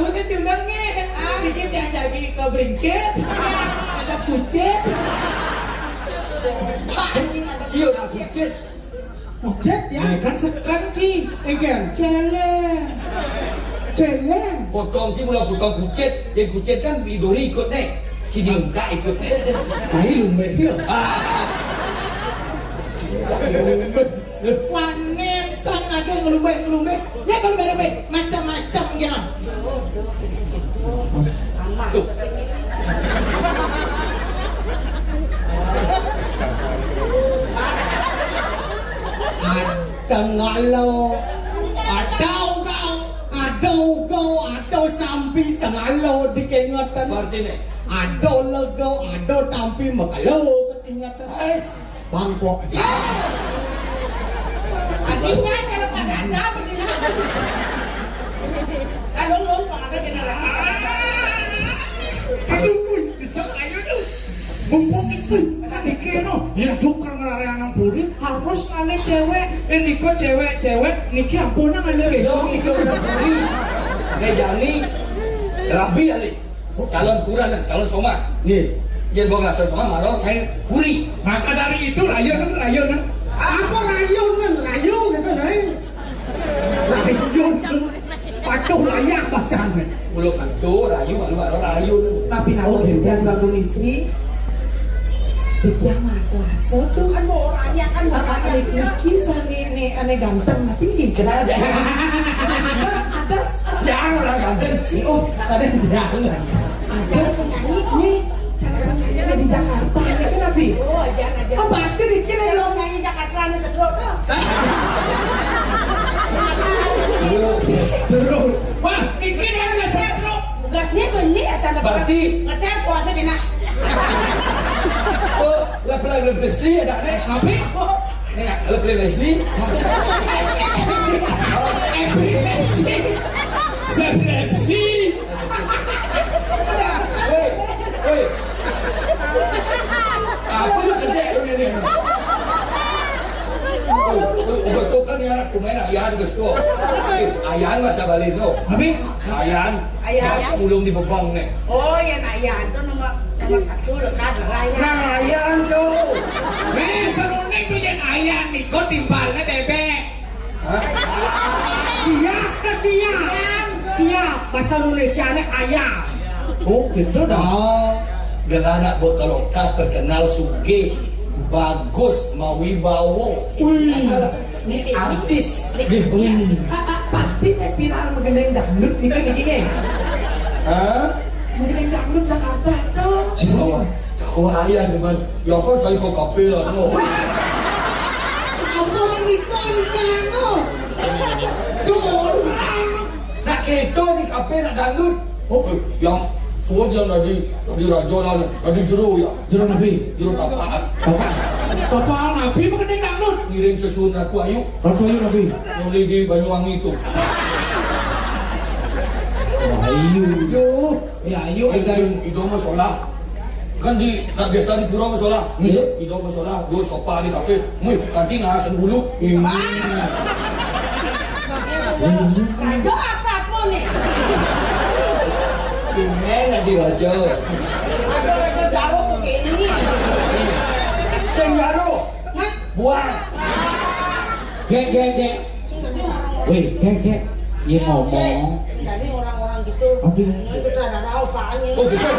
Kamu kan diundangnya. Dikit yang jadi kebringkit. Ada pucet. Siu nak pucet. Pucet ya? Kan sekanci. Kan celeng. Celeng. Potong sih mula potong pucet. Yang pucet kan bidori ikut nih. Si diungkak ikut nih. Tapi lumbe dia. Wanen sang aja ngelumbe. Ya kan berbe macam-macam gitu. Tuh. Tengalo, adau sampai tengalo dikengatan. Berarti nih. Adau lego, adau tampi makalo ketingatan. Bangkok. Artinya kalau pada ada begini. Kalau lupa ada generasi. Aduh, bisa ayo tuh. Mumpung itu kan dikeno yang tukar ngelarangan puri harus ane cewek ini kok cewek niki ampun ngale Yo itu udah puri. Ngejani rabi ali. Calon kurang dan calon somad. nih Dia bawa ngasih somad marah kayak puri. maka dari itu rayuan apa rayuan gitu nih rayuan patuh layak bahasannya Belum itu rayu malu rayu. tapi nawa yang bangun istri dia masalah tuh Kan mau orangnya kan mau orangnya. Niki ane ganteng tapi Kenapa ada? Ada Jangan lah ganteng sih. oh ada jangan ada nih cara penyanyi di Jakarta ini kenapa? Oh, jangan aja. Oh pasti dikira Kalau dong. nyanyi Jakarta nih sedot. Terus, wah dikira ada setro. Gasnya benih asal Berarti ngetem puasa kena. oh lebih Leslie ada nih. Tapi Nih lebih Leslie. epilepsi, epilepsi. Woi. Apa lu sedek ini? Udah tuh kan ya kumain ayah juga tuh. Ayah masa balik no. Tapi Ayah. Mas ulung di bebong nih. Oh, ya ayah itu nomor satu lekat raya. Ayah tuh. kalau neng tuh yang ayah nih kok timbalnya bebek. Hah? Siap bahasa Indonesia nya ayam. Oh gitu dong. Dengan anak kalau tak terkenal suge bagus mawibawo. Wih. Ini artis. Pasti viral mengenai dangdut ini kan gini. Hah? Mengenai dangdut Jakarta tuh. Siapa? Kau ayah teman. Ya kan saya kau kapel no. Apa yang nikah no? Dorang. Nak kita di kapel nak dangdut. Oh, yang so dia tadi raja lah, tadi jero ya. Jero nabi. Jero tapak. Bapak nabi mengenai dangdut. Ngiring sesun aku ayu. Bapak nabi. Yang di Banyuwangi itu. Ayu. Ya ayu. Itu masalah. Kan di tak biasa di pura masalah. Iya. Itu masalah. Dua sopa di kapel. Mui kanti ngasen dulu. Ini. Raja apa pun nih? Ini di raja. Raja jauh begini. Senjaro. Mat, Buang. Gek. Wih, gek. Dia ngomong. dari orang-orang gitu. Aduh. Sutradara apanya? Oh gitu.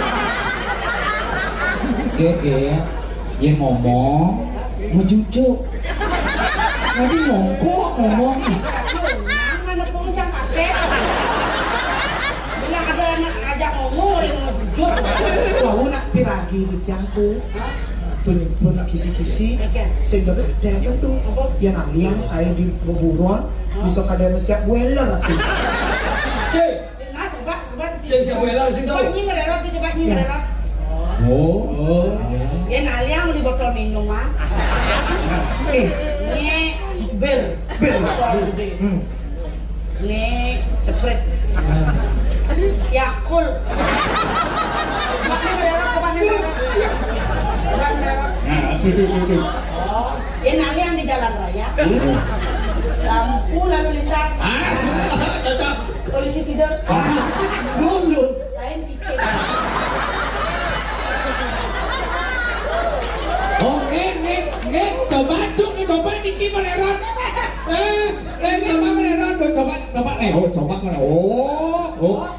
Gek. Dia ngomong. Mau jujur. Tadi nyongkok ngomong. Mana penguncang kafe? Bilang ada anak ajak ngomong yang mau jujur. Kau nak piragi di jangku. Pun nak kisi-kisi. Sehingga ada tuh. Yang alian saya di beburuan. Bisa kadang siap boiler. Si. Nah, coba. Siap boiler sih Coba nyimererot, coba nyimererot. Oh. Ya nali yang di botol minuman. Ini bel. Ini Sprite. Yakult. Coba nyimererot. Oh, ya nali yang di jalan raya. Lampu lalu lintas. polisi tidur. Belum. Lain pikir. Oh, coba tuh, coba Niki meneran. Coba meneran, coba nih. Coba mana?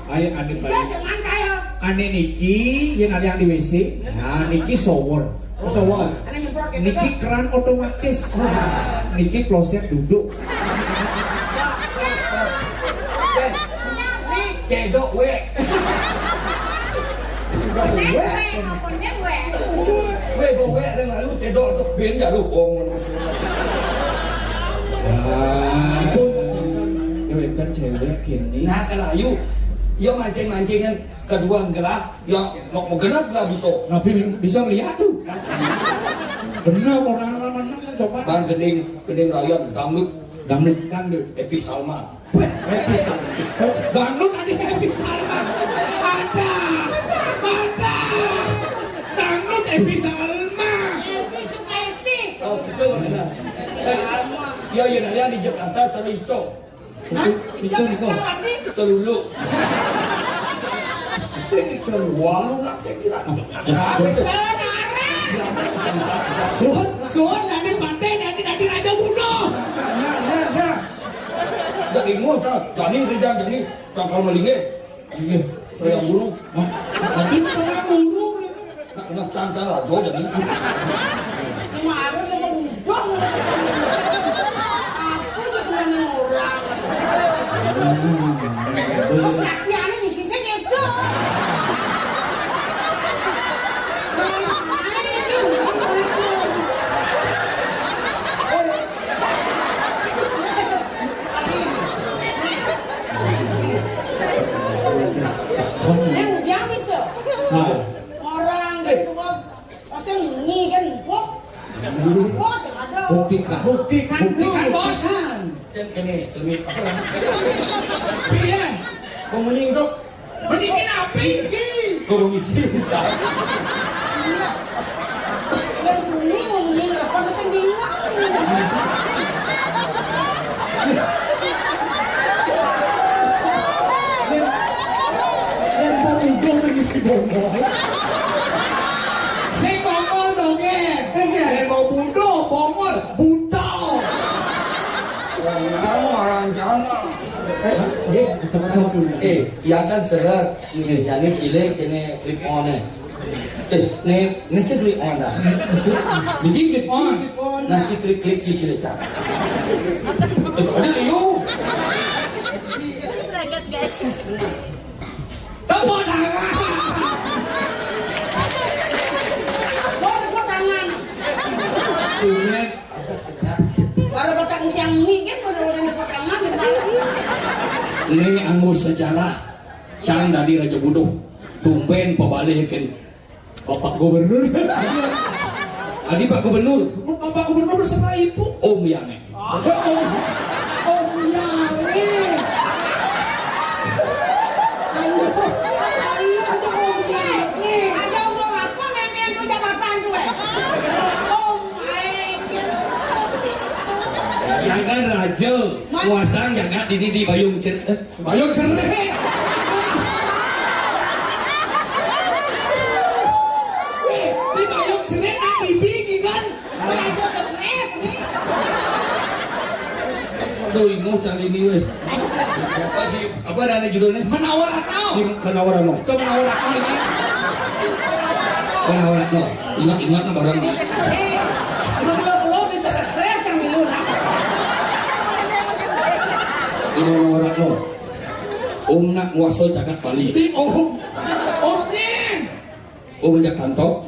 Ayo Anin Dia balik. senang saya. Ane Niki, yang ada yang di WC. Nah, Niki shower. Karena nyemprot gitu. Niki keran otomatis. Niki kloset duduk. Nih, Cedok we. We go we dengan lu cedok tuh ben ya lu om. Cewek kan cewek kini. Nah selayu, yo mancing-mancingan kedua gerak, yo mau gerak lah bisa. Tapi bisa lihat tuh. Benar orang-orang kan coba. Dan geding rayon dangdut. Epi Salma. Dangdut ada Epi Salma. Ada. Dangdut Epi Salma. Elvi Sukaisi. Oh gitu benar. Ya nanti di Jakarta cari Ico. Ico. Celulu. Walu nak kira. Suhun nanti pandai nanti raja bunuh. Nah. Jadi mau jadi kalau melingge. Saya buru. Nanti saya buru. Nak cara jauh jadi. Kemarin sama udang. Aku juga dengan orang. Terus latihannya bisnisnya gitu. Yang bisa orang gitu pasti ngi kan bos yang ada Buktikan bos. Cen kene sengit. Piye? Kau mending tuh. Mendingin api. Kau mesti. yang bunyi mau bunyi apa terus yang diingat Yang berujung mengisi bongol. Saya bongol dong ya. Mau bunuh bongol buta. Kamu orang jangan. Yang kan seret. Yang ini silek, ini clip on ini clip on dah. Ini clip on. Nanti clip di sini tak. Ada liu. Kamu dah. baru potangan Ini ada sedap. baru potang siang mie kan baru potangan di malam Ini anggus sejarah sang dari Raja Buduh tumben pebalikin Bapak Gubernur. Adi Pak Gubernur. Bapak Gubernur bersama Ibu. Om Yange. Om Yange. ada ngomong apa nenek lu jabatan tuh oh my Jangan raja kuasa jangan di Bayung Cereh. Bayung Cereh. Di Bayung Cereh nanti bingung kan? itu stres nih Aduh, mau cari ini weh. Apa ada judulnya? Menawar Atau. Menawar Atau. Itu Menawar Atau ini. Menawar Atau. Ingat barang. belum bisa stres yang dulu nah Ini Menawar Atau. Om nak nguasai jagat Bali. Om. Om jak kantor.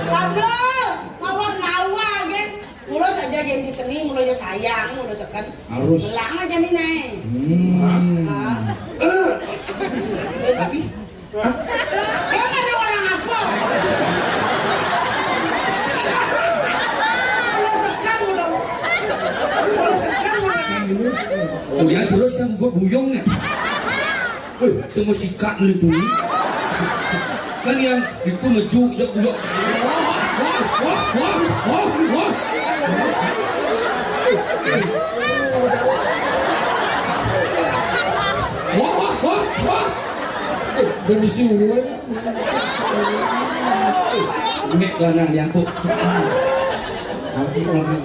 Pablo, mawar nawa kan. Mula saja jadi seni, mulanya sayang, mula sekan. Harus. Belang aja nih nih. Lagi. Kan ada orang apa? Mula sekan mula. Kemudian terus yang buat buyong ya. Semua sikat itu. Kan yang itu ngejuk wah. Wah. Permisi gue. Nek lanang yang aku.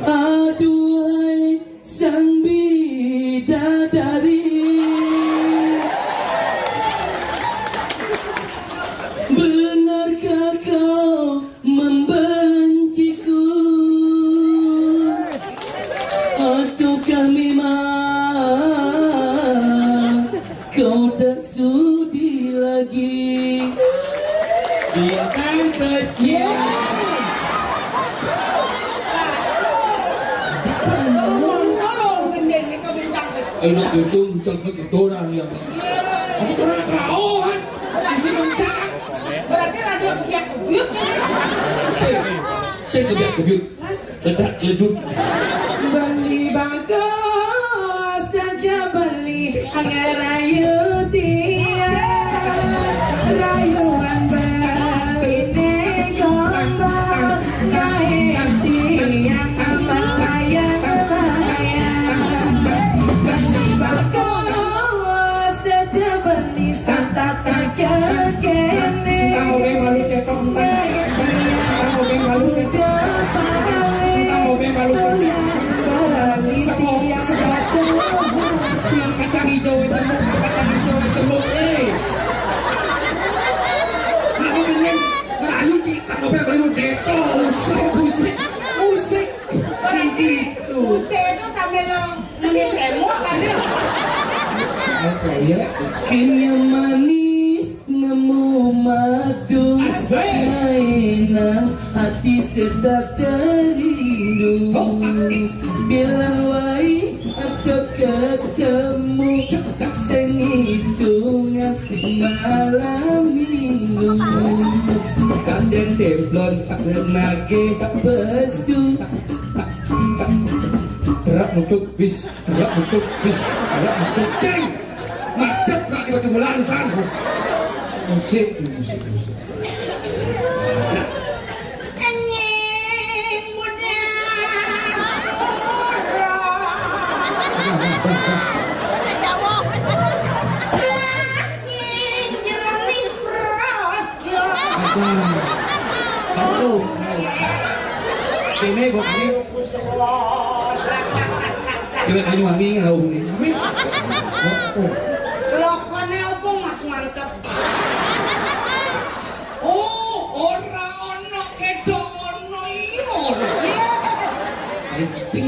Aduhai sang bidadari, benarkah kau membenciku ataukah memang kau tak sudi lagi? Dia kan kecil. Enak itu ucapnya gitu orang yang aku cara kerawan isi mencak Berarti radio kebiak-kebiak saya kebiak-kebiak ledak ledut Beli bagus saja beli agar rayu dia rayuan beli negombal naik tiang aman layang bagus saja beli santat kekene kamu memang lu cetok kamu memang lu cetok kamu memang lu cetok kacang hijau itu aku ingin merayu cika mau beli cetok musik gitu Saya itu sambil nungguin demo kan ya. kenyam manis nemu madu mainan hati sedap terindu bilang wai atau ketemu sehitungan malam minggu kadang templon renage besu gerak nutup bis ceng macet gak tiba-tiba langsung musik Anjing muda. Anjing jernih raja. Aku ini buat ini coba kayu wangi ngau ini Lokone opo Mas mantep. oh ora ono kedok ono iki ora ini cicing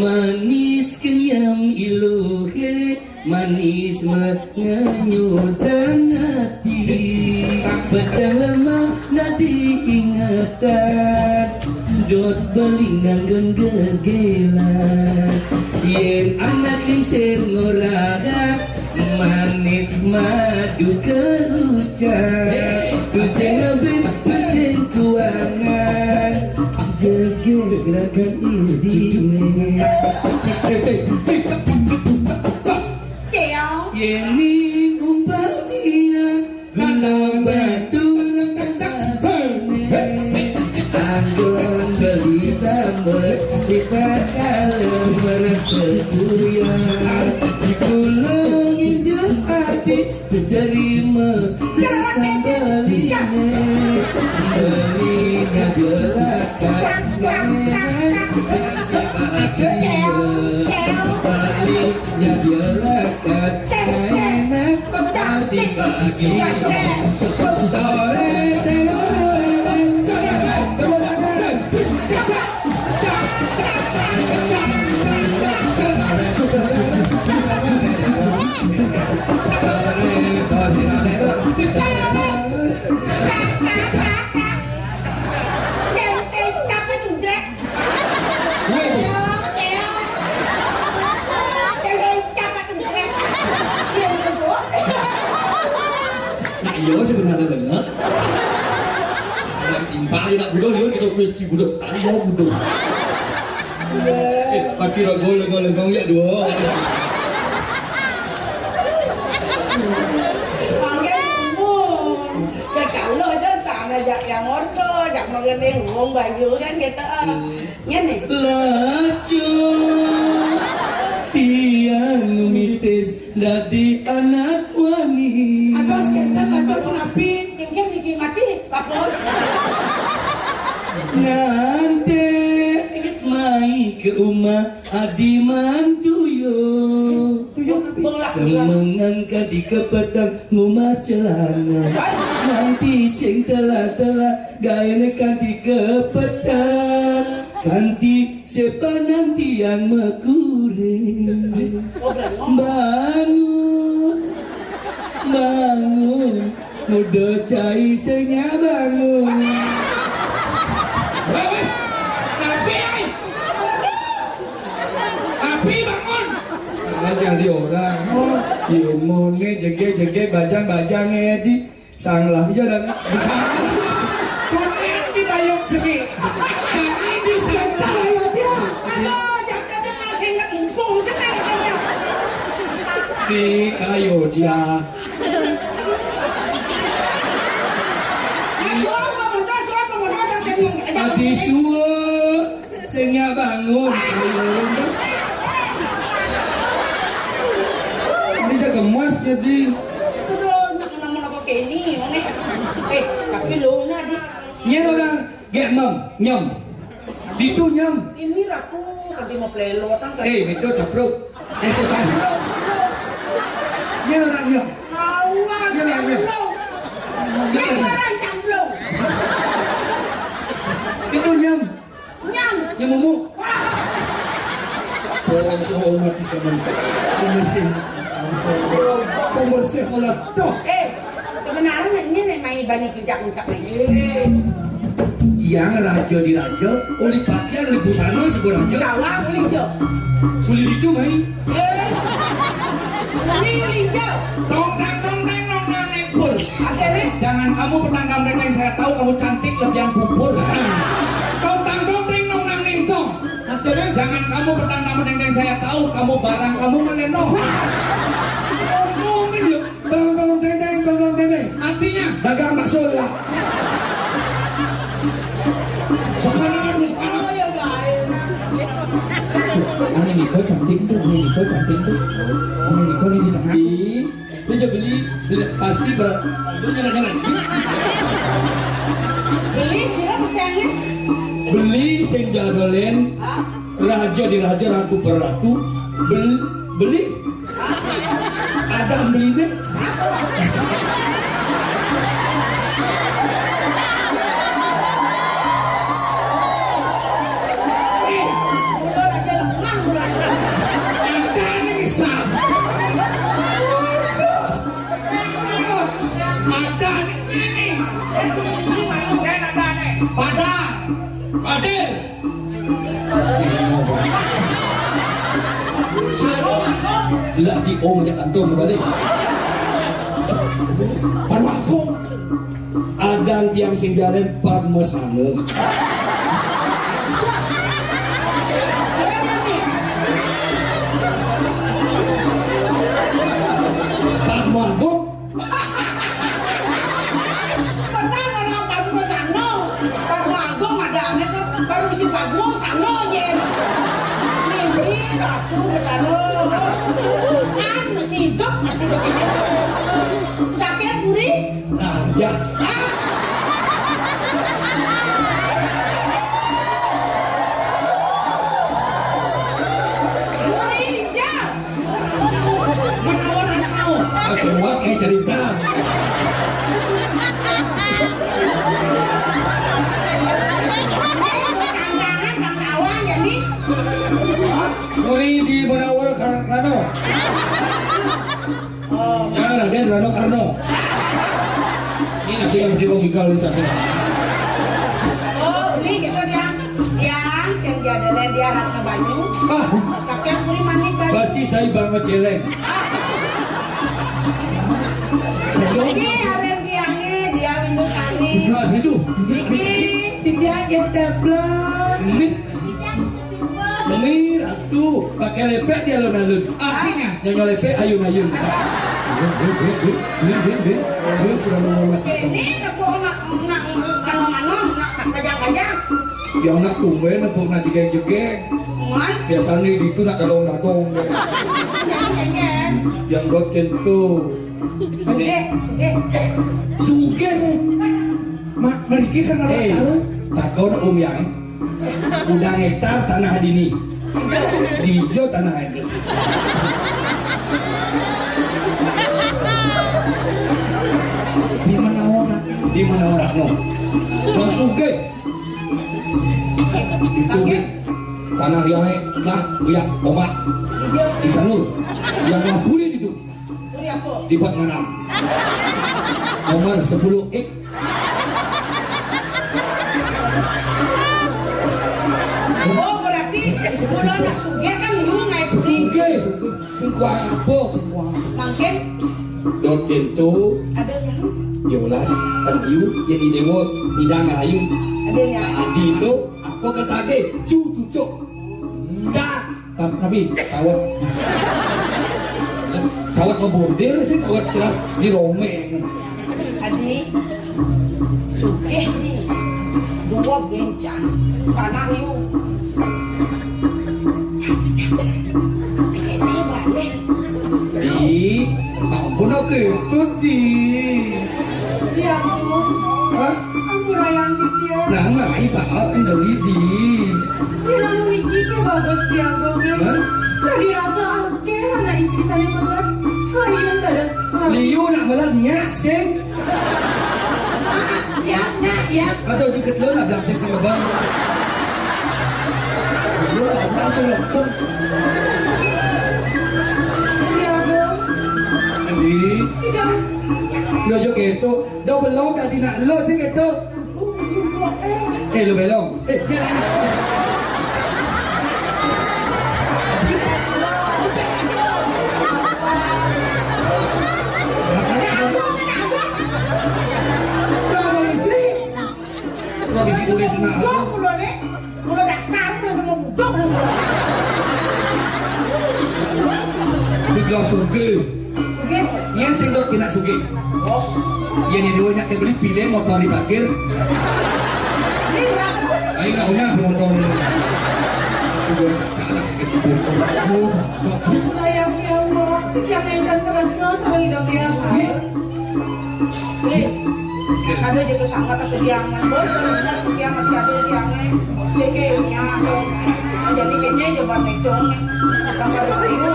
manis kenyam iluhe manis menyudang hati pedang lemah nadi ingatan dot belingan gegelan yen anak lingsir ngorada manis madu keucap kuseng ngebit kuseng kuangan jaga gerakan ini yening umpamia lanang batu anggon beli tambah di kalem bersebuyan dipulang injak hati terima dasar belinya belinya gerakan baliknya gerakan enak hati bagi iya sebenarnya dengar timpal tak budak dia kita kunci budak tak mau budak pati rago ya dua Panggil umur. Ya kalau aja sana jak yang ordo, jak mengenai ngomong baju kan gitu. Nya nih. Lacu tiang mitis dadi anak wani. Atas kita lancar menapi. Yang gigi mati, kapur. Nanti mai ke rumah adi mantuyo. Semengan di kepetang ngumah celana. Nanti sing telah gaya kanti kepetang. Kanti siapa nanti yang mekure. Bangun, bangun, muda cai senya bangun. Api bangun. Jangan di orang. Ilmunya jege bajang di sanglah aja dan bisa. Kalian dibayar segi. Kami disangka ya dia. Aduh, jangan masih nggak mumpung sekali. Di kayu dia. Adi suwe senya bangun. Ini jaga gemas jadi. Aduh, nak nama apa kayak ini, mana? Tapi lo nadi. Nyen orang gak nyam. Itu nyam. Ini aku nanti mau plelo tang. Itu capruk. Itu capruk. Nyen orang nyam. Awak. Nyen orang nyam. Nyen orang camplong. Itu nyam. Nyam. Nyam mumu. Orang semua umat Islam mesin. Pembersih meletup. Kebenaran nih main bani kerja ungkap ini. Yang raja di raja, oleh pakaian, oleh busana sebuah raja. Kawan boleh jo. Boleh itu mai. Boleh jo. Tongkang nong nepul. Ada weh. Jangan kamu petanda mereka yang saya tahu kamu cantik lebih yang bubur. Tongkang nong nintong. Jangan kamu petanda mereka yang saya tahu kamu barang kamu menenong. Ngomongin dia. Tong artinya dagang bakso lah. Sekarang Oh ya guys. Ini Niko cantik tuh. Ini Niko ini di tengah. Dia beli pasti berat. Itu jalan-jalan. Beli sila pesannya. Beli sing jadolen raja di raja, ratu per ratu. Beli. Ada beli deh. Hadir. Lah di om dia kantor balik. Parwaku. Adang tiang sing daren parmesane. Parwaku. Baru bisa bagus, sanonya. Ini aku berlalu. Kan masih hidup ini. Sakit buri? Nah, ya. Buri, ya. Menawar. Semua kayak cerita. Muri di Menawar Karno. Ya, Raden Rano Karno. Ini nasi yang di Bogikal itu saya. Oh, beli gitu yang jadalah dia rasa banyu. Kakek beli mani kan. Berarti saya banget jelek. Ini aren tiangnya dia windu kali. Nah, itu. Dia kita blok. Memir, tuh pakai lepek dia alun-alun. Artinya nyonya lepek ayun-ayun. Sudah menghormati. Ini aku nak kalau mana nak kajang-kajang. Ya anak tumben nepuk nanti kayak jegeng. Man, Biasanya di itu nak dadong-dadong. jangan. Yang buat kentu. Oke. Suge. Mak, mereka kan orang tahu. Tak kau nak yang. Udah hektar tanah dini. Hijau tanah ini. Di mana orang no? Bang Suge. Itu tanah yang lah lihat obat di Sanur yang lapuri itu di Bat Manam nomor 10X. Oh berarti bulan nak suge kan lu naik Suge singkuang apa mungkin dot itu ada yang Yolas Ayu jadi dewa tidak ngayu ada yang Adi itu aku ketake cucuk tapi kawat ngebordir sih kawat jelas di romeng adik suge nih 2 bencang tanah lu ini balik di ampun aku itu di ya ampun hah? aku rayang dia Nah, ngai pak, dari di. Dia lalu Niki ke bagus piagongnya. Hah? Tadi rasa angke anak istri saya melat. Kalian ada. Liu nak melatnya, sing. Ya. Atau dikit lo nak bersih sama bang. Lo langsung lepun. Piagong. Andi, Tidak. lo jo gitu. Do belong tadi nak lo sing gitu. Lo belong. Lo bisa tulis nak. Lo mulut dasar mulut mau budok lu. Di kelas suge. Oke. Nya sing dok kena suge. Ya ni dua nyak beli pilih motor di parkir. Ini berapa? Ayo nak punya motor ni. Sayang ya Allah. Yang engkau terasnya sama hidung yang Ada juga sangat kesediaman bos, kesediaman masih ada yang cekenya, jadi kayaknya coba naik dong, tambah kayu,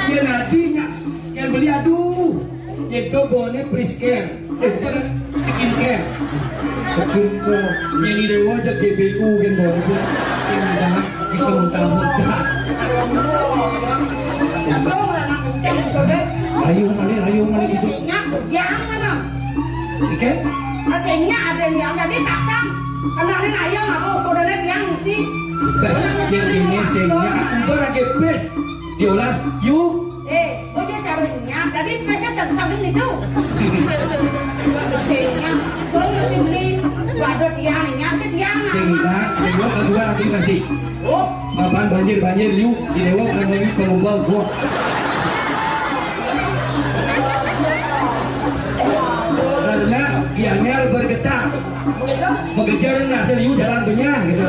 Dia nantinya yang beli aduh, itu bonnya Prisker, bukan skincare. Skincare, yang dewa aja GBU kan bonnya, yang dah bisa muntah-muntah. Rayu mana bisa? Yang mana? Oke? Asalnya ada yang tadi pasang, karena ini ayam apa kodenya yang isi. Yang ini sehingga aku berage pres diolas yuk. Oh dia caranya, tadi pesnya samping itu. Sehingga, kalau mesti beli, waduh tiangnya sih tiang. Sehingga kedua kedua aplikasi. Oh, Apaan banjir yuk di dewa kan lagi pengumpul gua. Karena ianya bergetar mengejar hasil yuk dalam benyah gitu.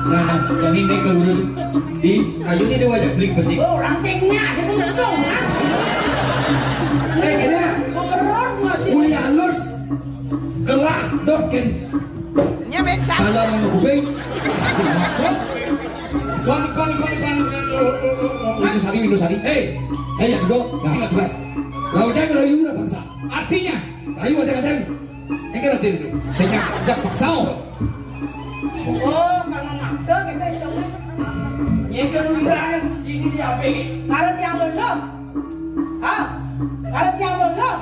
Nah, yang ini kelurus di kayu ini dia wajah beli besi. oh langsingnya ada pun itu kan? Kena Beror masih. kuliah halus kelah doken. Kalau menghubung Minus Sari. Saya dok, ingat tugas. Laudang layu udah bangsa. Artinya, layu ada kadang. Ini kan itu. Saya ajak paksa. Oh, kalau maksa kita itu. Yang kerugian ini dia apa? Kalau yang belum, kalau yang belum.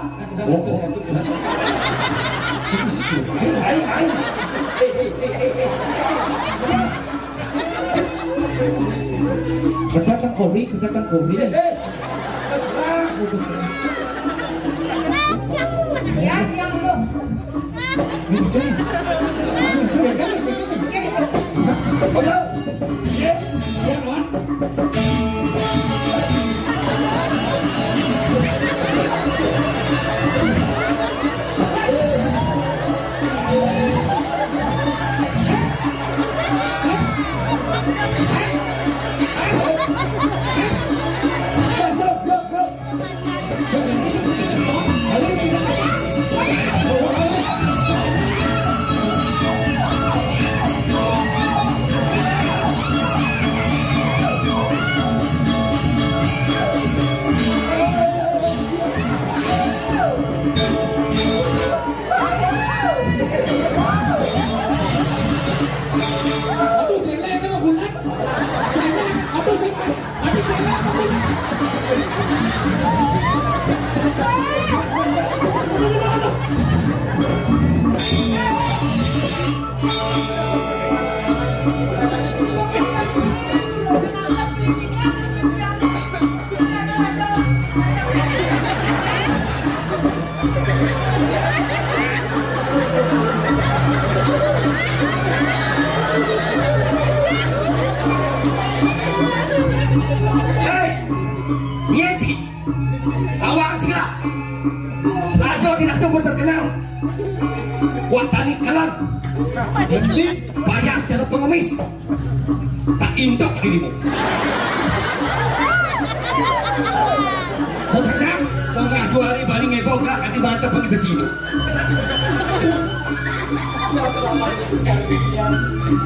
Ayo. Kedatan kori. Ya, yang belum. Hei, Nyeci, awak sila. Raja tidak tunggu terkenal. Watani kalang, payah secara pengemis, tak indak dirimu. Mau kacang, kau nggak 2 hari balik ngebau gerak hati mantap bagi besi itu.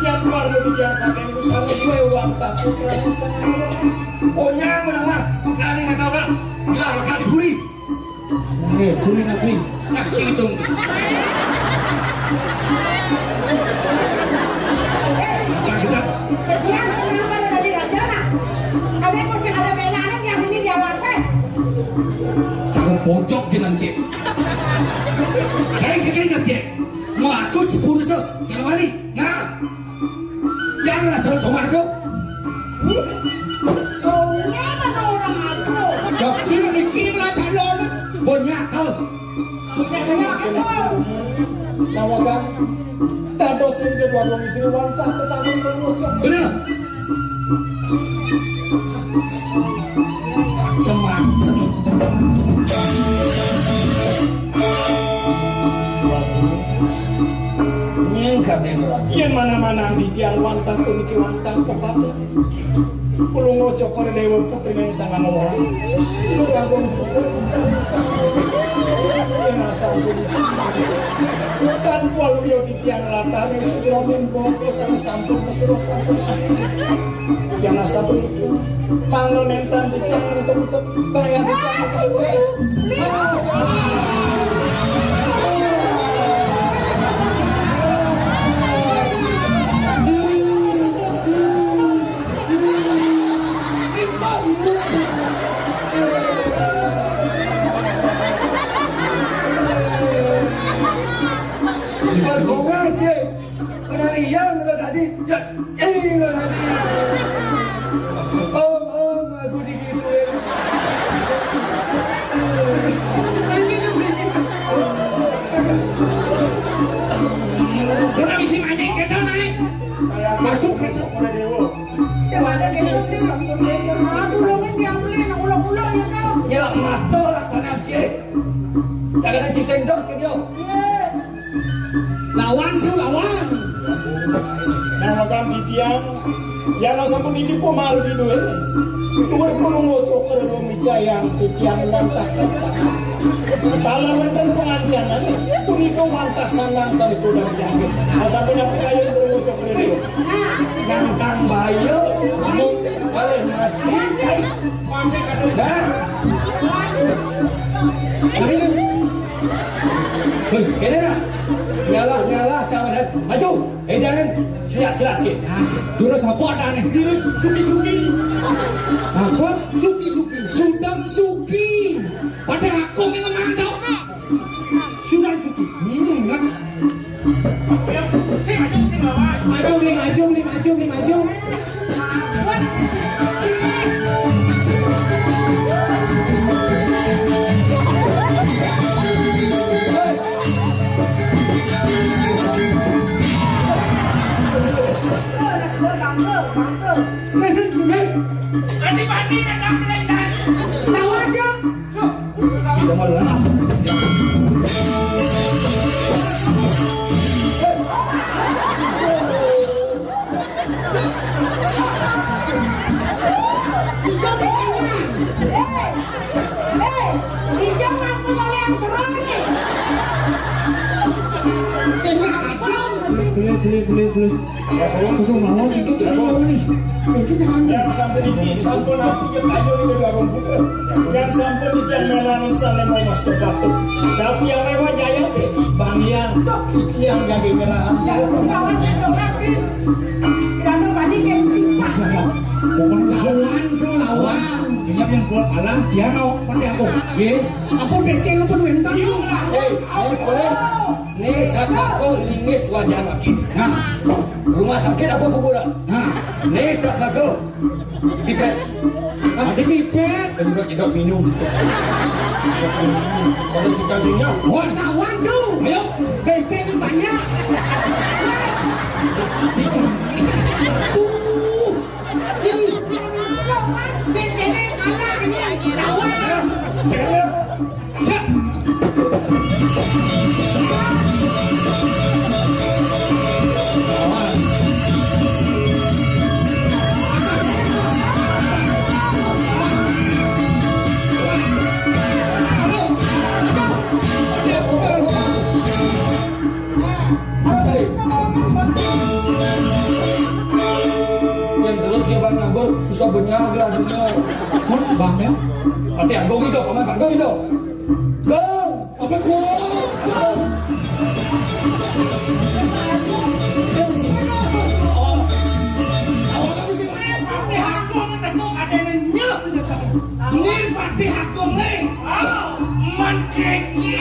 Yang baru yang sampai usah gue uang tak suka Pokoknya menawar, bukan ini nggak tahu kan? Gila, lekat diburi. Kuri nabi. Nah, hitung. Masa kita Ketian kenapa ada di raja nak? Ada pasti ada belaannya yang ini dia wasit. jangan pojok dengan cik. Kayak gini cik. Mau aku sepuluh se, jangan mani. Nah, janganlah terus sama aku. Kaunya mana orang aku? Dokter dikira calon, banyak kau. Banyak aku. Nawakan. Tato sendiri warung istri wantah tetapi mengucap. Benar. Macam-macam. Nyengkap dia berarti. Yang mana-mana di tiang wantah tuniki wantah pepatah. Kulo ngocok pada dewa putri yang sangat orang. Kulo agung putri yang sangat yang asal putri. San walu yo di tiang latar yang segera membongko sama sampul mesuruh sampul. Yang asal putri. Panggil mentan di tiang untuk bayar di tiang. Bunga cik, penarian lo tadi, ya, lo tadi. Om, aku digituin. Udah misi mancing kita naik. Saya masuk itu pada dewa. Coba ada di sini sambung dia. Aku lagi yang beli nak ulang-ulang ya kau. Ya, mata laksana cik. Jangan ada si sendok ke dia. Lawan tu lawan. Nawakan di tiang. Yang asal pun ini pemalu di duit. Duit pun ngocok pada dewa mijayang di tiang wantah. Talawan dan pengancanan puniko wantah sanang sampai tudang jangkit. Asal punya pekayun pun ngocok pada dewa. Yang kang bayu, kamu boleh mati. Dah. Hei, ini dah. Nyala, jangan dah. Maju. Edan, silat cik. Terus apa dah ni? Terus suki. Apa? Suki. Sudang suki. Pada aku ni memang tahu. Sudang suki. Kan? Maju. Mandi datang belajar. Tahu aja. Sudah malam. Boleh. Aku mau itu jangan nih. Itu jangan. Yang sampai di sampun hati ke kayu ini garong puter. Yang sampai di jalan salem mas terbatu. Sapi yang lewat jaya ke bangian. Itu yang gagi merahan. Kawannya dong lagi. Tidak ada banding yang singkat. Pokoknya lawan. Dia yang buat alam dia mau pakai aku. Ye, apa bengkel apa bentang? Hei, boleh. Nih saat kau lingis wajah lagi. Nah, rumah sakit apa kuburan? Nah, nih saat kau ikat Ada pipet. Dan juga tidak minum. Kalau kita sinyal, Wartawan tuh. ayo. Bebek banyak. Yang terus siapa nganggur susah benyang geladinya. Bang ya, hati anggur itu, paman anggur itu. Gong, apa gong? Ini pasti hakung nih. Man keki.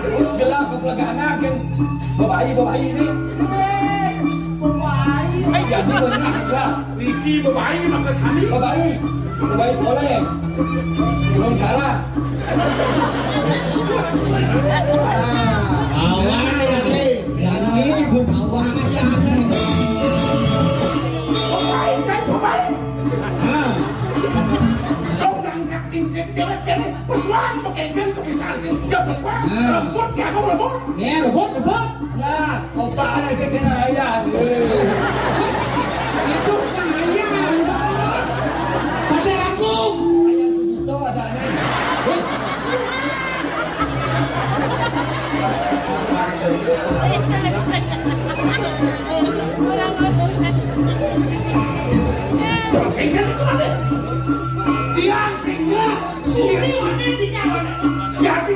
Terus gelah kepelagaan agen. Babai ini. Jadi banyak lah. Riki babai maka sani. Babai boleh. Belum kalah. Nah, opak ada kena ayam. Itu ayam. Pasal aku. Ayam sejuta adanya. Sehingga itu ada. Dia sehingga. Ini mana di jalan.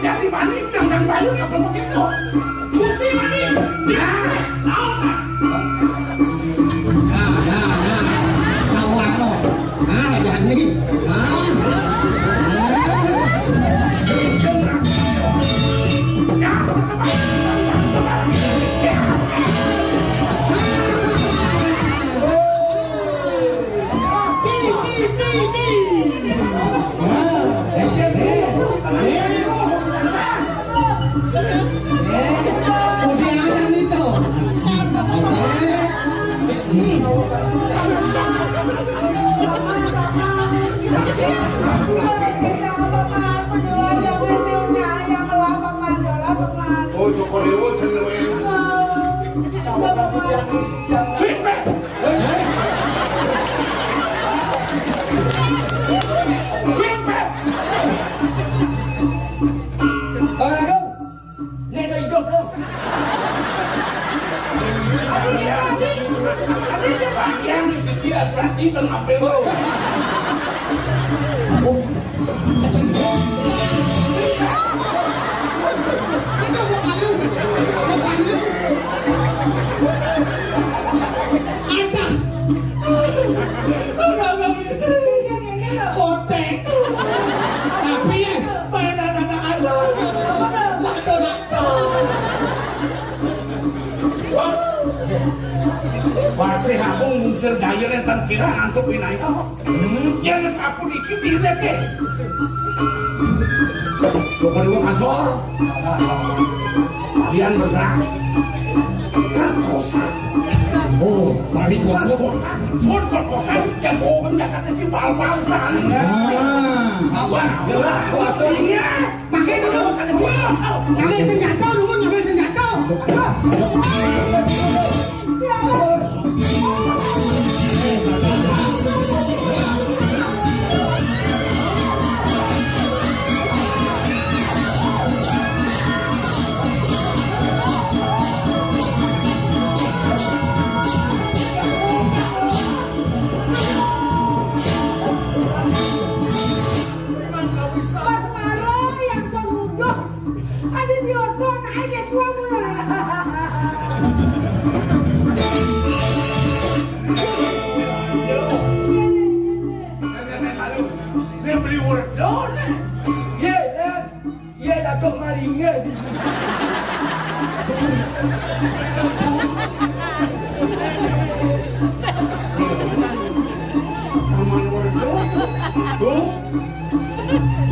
Jati manis dengan bayu apa begitu? Mesti manis. Tahu tak? Oh, Jokodewo seneng. Sweetback. Sweetback. Aduh, ini ada hidup loh. Yang di sekitar berarti tengah belo. Berarti aku mungkin daya yang terkira untuk ini. Yang sapu dikit ini deh. Coba dulu kasor. Kalian bergerak. Perkosa. Oh, mari kosong. Perkosa. Pun perkosa. Yang bohong jangan jadi bal-bal tangan. Apa? Ini. Pakai dulu. Nyambil senjata dulu. Nyambil senjata. Mas Tuh,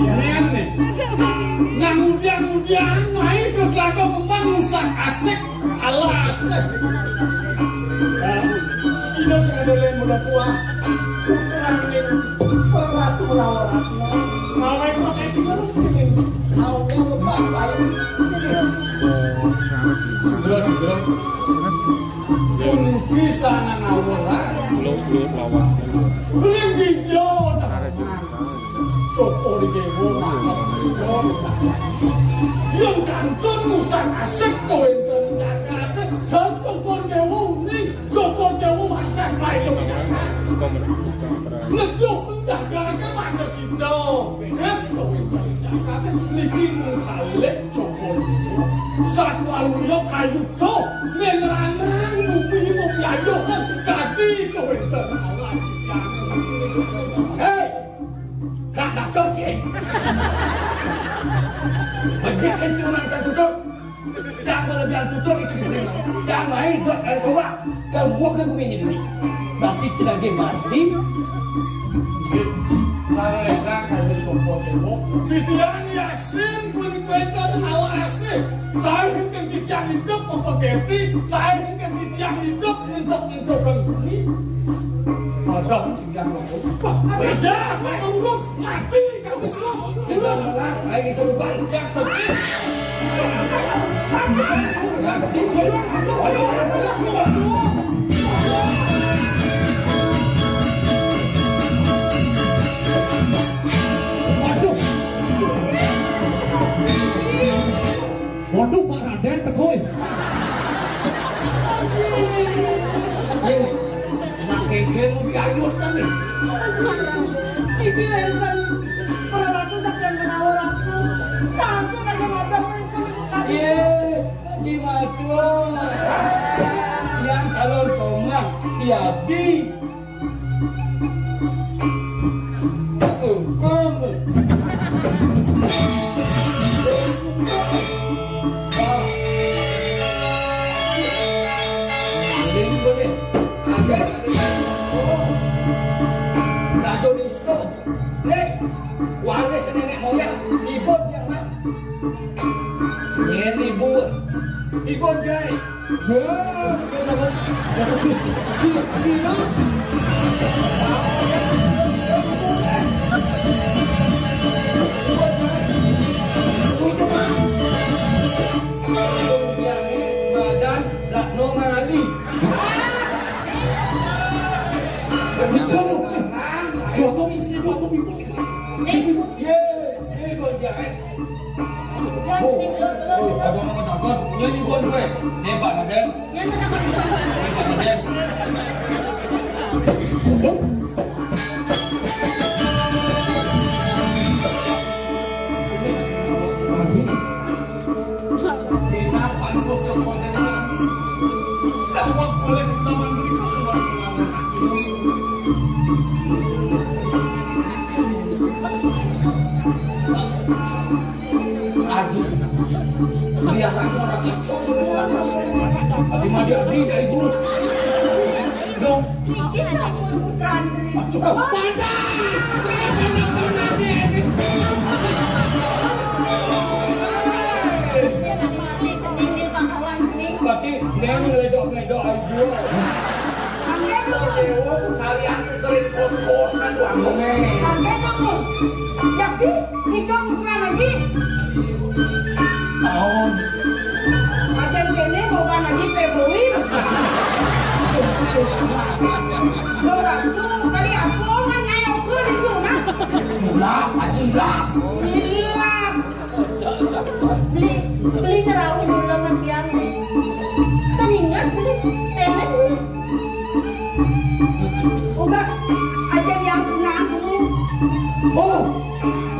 yan nih. Kemudian main ke belakang memangsak asik Allah asik. Ini sekadar muda tua. Kurangin peraturan Mawai pakai juga mungkin. Awalnya membatai. Segera. Ini bisa ngawuran. Belum lawan. Belum hijau. Joko di dewo yang kantor musang asik kau enten nyakate dan Joko dewo nih Joko dewo masak baik ngeduk menjaganya mana sih dong beres kau enten nyakate niki mengkalek Joko dewo satu alunya kayu tuh menerangan bumi ayohan tadi kau enten hei gak dapat sih. Bagian siapa yang tutup? Siapa lebih tutup itu? Siapa main buat kalian semua? Kalau gua kan bumi ini, berarti selagi mati. Kalau mereka kalian support tembok, titian yasin pun dikuatkan Allah asih. Saya ingin titian hidup mempergerti, saya ingin titian hidup mentok bumi. Ada tinggal ngomong, beda, ngomong, mati kamu semua. Sudah salah, lagi suruh balik yang sedih. Waduh Pak Raden tegoy. Makai game biayot kami. Iki enten para ratu sakjan menawar aku. Langsung aja mata menikuti. Ye, Haji Matur. Yang calon somah Yadi. Hukum. Waris nenek moyang, ibu jangan. Ini ibu jai. Badan Ratno Mali. Abang mau takut, nyanyi buat gue. Nembak ada. Yang takut dulu. Nembak ada. Kenapa lu coba lagi? Awak boleh teman berikut Aduh, dia orang kacau. Adi madi adi dari ibu. Dong, Iki sakur putra Andri. Dia nak balik sendiri pahlawan sendiri. Berarti nenek ledok ibu. Angge dong. Dewa kalian keren kos-kosan doang. Angge dong. Jadi nikah bukan lagi. Tahun. Ada gini bukan lagi Februari. Lo ratu kali aku kan ayo ke di sana. Gila. Hilang. Beli terawih dulu sama tiang nih. Teringat beli pelet nih. Udah aja yang punya aku. Oh,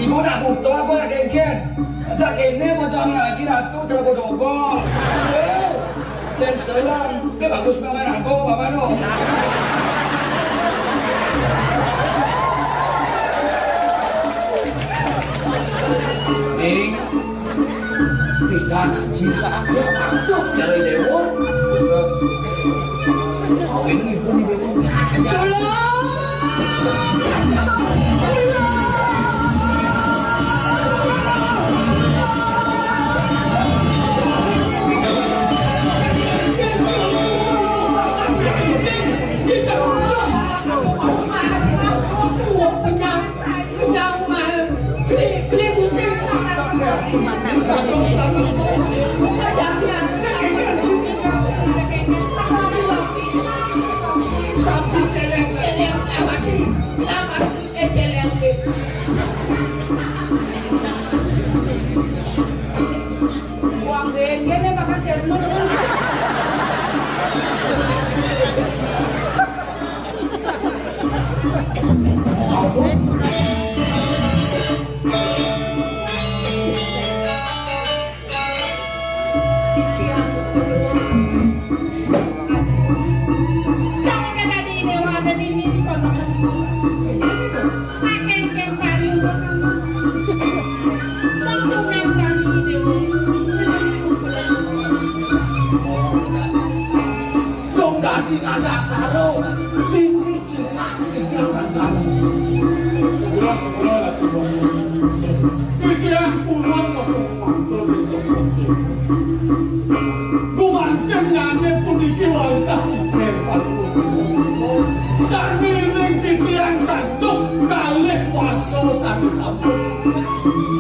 ibu nak butuh apa nak kengken? Masa kene macam ni Haji Ratu cara bodogol. Dan selang, dia bagus nama aku, apa no? Ning, kita nak cinta. Terus patuh cari dewa. Oh ini pun di dewa. Uang gini makan sermon.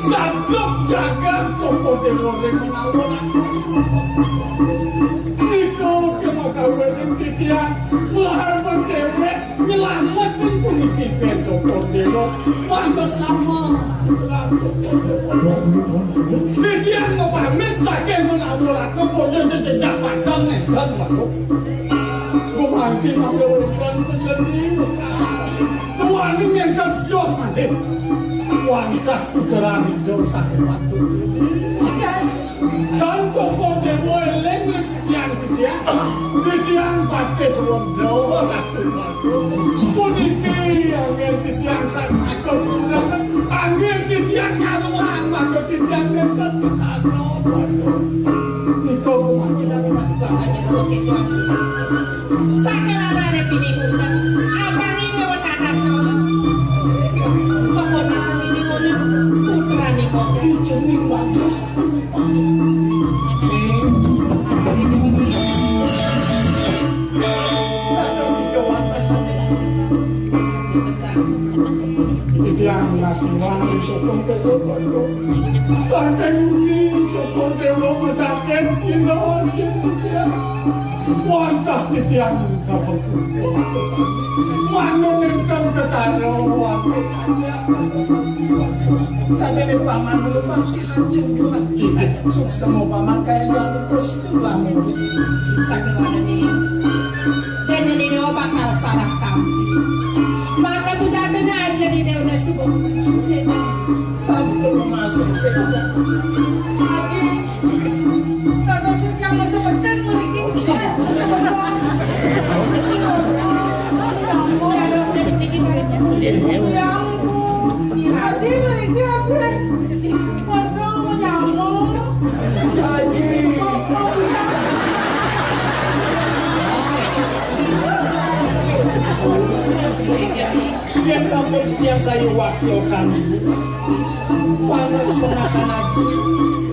Sanggup jaga Joko Dewa menawon niku kemo kawin titian mahar dewek nyelametkeun puniki Joko Dewa mangga sama titian pamit saking menawon kepojo jejak padang nejan manuk gumanti mangga penjeni tuan yang kasios mandhe wantah puterani jauh sakit waktu dan Joko Dewa eleng sekian kejadian pakai ruang Jawa waktu puniki angin kejadian sang makhluk angin kejadian ngaruang makhluk kejadian ngetet ketano niko kumani Bahasanya kalau gitu sakit ada pilih hutan apa ini watanas nama pemonakan ini putra nih kok ijeming bagus yang masih langit Joko Dewa saking Joko Dewa medaken sinon wantah titian kapal manung ingkang ketaro waktu tadi ini paman lupa si hancur suksemo paman kaya yang presiden lah mungkin sakit ada nih dan ini bakal salah kamu maka sudah ada aja di daun nasi sampai masuk saja lagi kalau yang masuk pedan memiliki yang sampai yang saya wakilkan panas penakan aji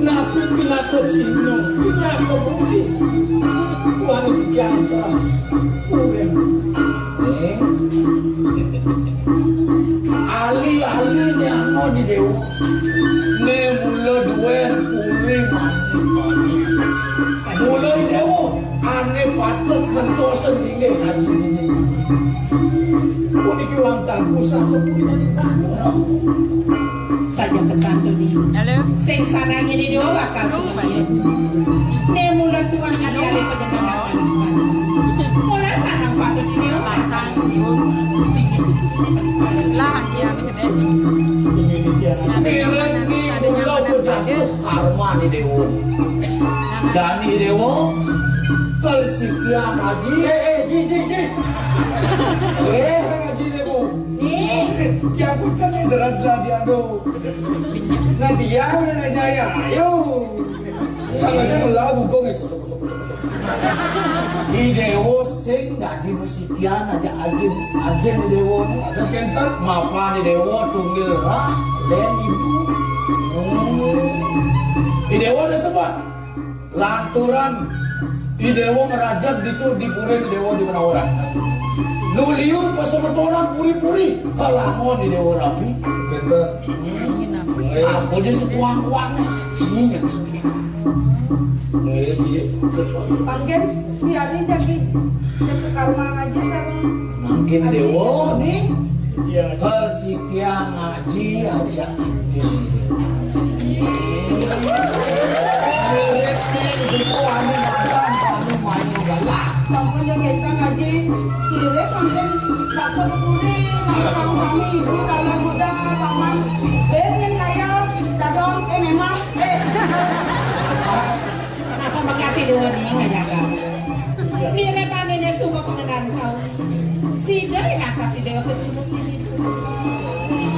nabi pinako cino pinako budi wanita jangka ulen ali-ali nyango di dewa ne mula duen uling mula di dewa aneh patut bentuk sendiri haji ini puniki wangtaku satu puniki saja pesan tuh nih. Halo. Sing sarangnya di dewa bakal semuanya. Ne mula tua kali-kali penyetangan. Mula sarang pak di dewa bakal lah ya ini mula berjatuh karma di dewa dan di dewa kelsikian haji haji dewa ya bukan nih seradlah diado nanti ya udah nanya ya ayo kalau saya lagu kok Di dewo sing dadi musikian aja ajen di dewo Terus kenter mapa di dewo tunggil rah len ibu. Di dewo disebut lanturan di dewo merajat itu di puri di dewo di Menawaran. Nu liur pas sebetonan puri-puri kalangon di dewo rapi. kenter. Aku dia setuang-tuangnya sininya. Panggil biarin jadi ke rumah ngaji sekarang. Makin dewo nih. Dia ngaji. Kalau si Piang ngaji aja aktif. Sampun yang kita ngaji, kira panggil dapat puri, sama-sama ibu dalam muda paman. Yang kaya dadong, memang. Kenapa makasih dua nih nggak jaga? Mira panennya semua pengenalan kau. Si Dewa nak kasih Dewa ke sumur ini.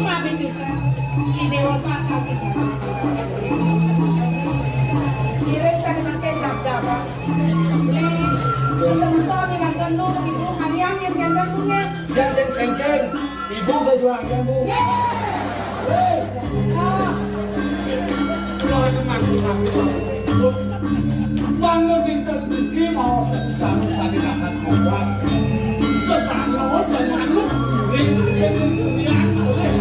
Mami juga. Ini Dewa pakal kita. Kira saya makan dap-dap. Sebentar dengan penuh ibu harian yang punya. Dan sen kengkeng, ibu kejuangan bu. Bangun bintang tinggi mau sebisa-bisa dinahan kuat. Sesama dan manut ring kemudian oleh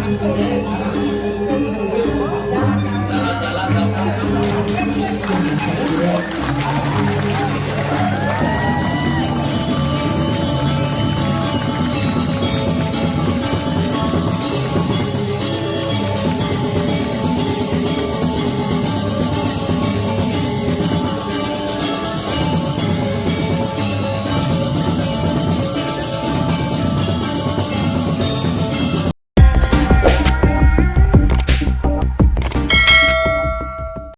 Jalan-jalan.